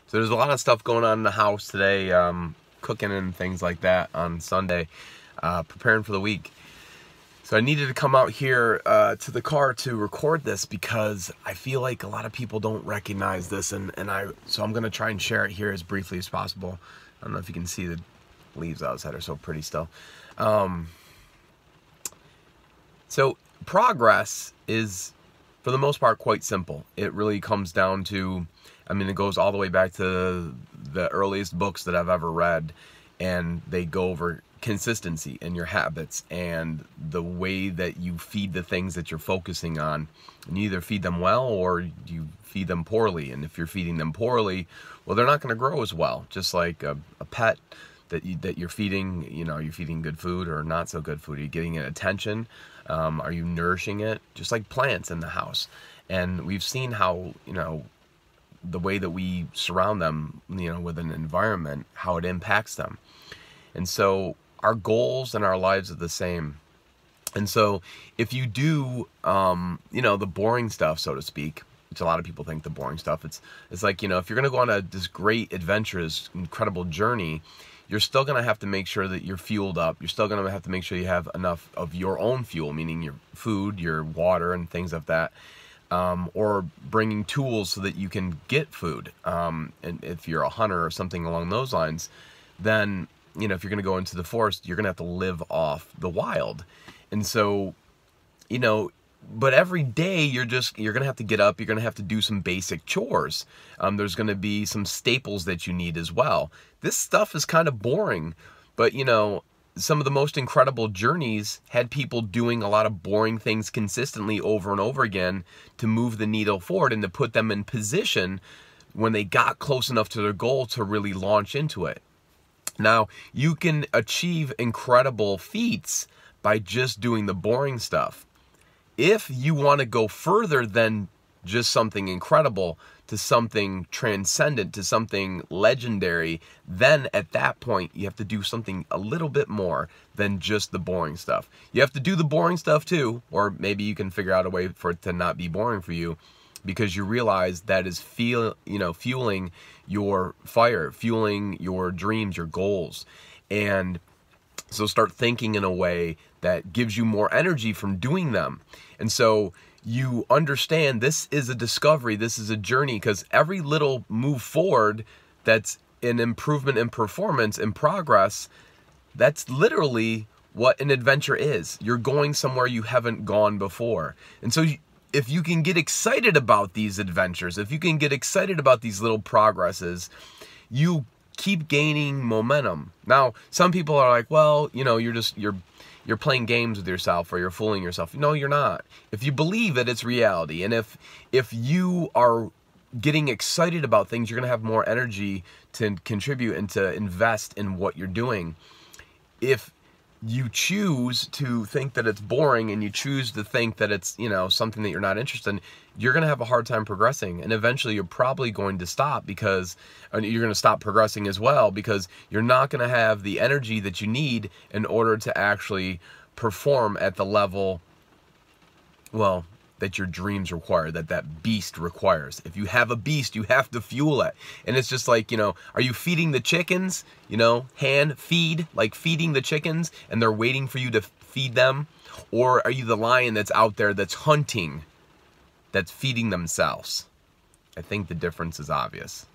So there's a lot of stuff going on in the house today, cooking and things like that on Sunday, preparing for the week. So I needed to come out here to the car to record this because I feel like a lot of people don't recognize this, so I'm gonna try and share it here as briefly as possible. I don't know if you can see the leaves outside are so pretty still. So progress is, for the most part, quite simple. It really comes down to, it goes all the way back to the earliest books that I've ever read, and they go over consistency and your habits and the way that you feed the things that you're focusing on. And you either feed them well or you feed them poorly. And if you're feeding them poorly, well, they're not going to grow as well. Just like a pet that you're feeding, you're feeding good food or not so good food. Are you getting it attention? Are you nourishing it? Just like plants in the house. And we've seen how, the way that we surround them, with an environment, how it impacts them. And so our goals and our lives are the same. And so if you do, the boring stuff, so to speak, which a lot of people think the boring stuff, it's like, if you're going to go on this great adventurous, incredible journey, you're still going to have to make sure that you're fueled up. You're still going to have to make sure you have enough of your own fuel, meaning your food, your water, and things like that. Or bringing tools so that you can get food. And if you're a hunter or something along those lines, then, if you're going to go into the forest, you're going to have to live off the wild. And so, but every day you're going to have to get up, you're going to have to do some basic chores. There's going to be some staples that you need as well. This stuff is kind of boring, but some of the most incredible journeys had people doing a lot of boring things consistently over and over again to move the needle forward and to put them in position when they got close enough to their goal to really launch into it. Now, you can achieve incredible feats by just doing the boring stuff. If you want to go further than just something incredible to something transcendent, to something legendary, then at that point you have to do something a little bit more than just the boring stuff. You have to do the boring stuff too, or maybe you can figure out a way for it to not be boring for you, because you realize that is fueling your fire, fueling your dreams, your goals. And so start thinking in a way that gives you more energy from doing them. And so you understand this is a discovery, this is a journey, because every little move forward that's an improvement in performance and progress, that's literally what an adventure is. You're going somewhere you haven't gone before. And so if you can get excited about these adventures, if you can get excited about these little progresses, you keep gaining momentum. Now, some people are like, well, you're playing games with yourself, or you're fooling yourself. No, you're not. If you believe it, it's reality. And if you are getting excited about things, you're going to have more energy to contribute and to invest in what you're doing. If you choose to think that it's boring and you choose to think that it's, something that you're not interested in, you're going to have a hard time progressing. And eventually you're probably going to stop, because you're going to stop progressing as well, because you're not going to have the energy that you need in order to actually perform at the level, well, that your dreams require, that beast requires. If you have a beast, you have to fuel it. And it's just like, are you feeding the chickens, hand feed, like feeding the chickens, and they're waiting for you to feed them? Or are you the lion that's out there that's hunting, that's feeding themselves? I think the difference is obvious.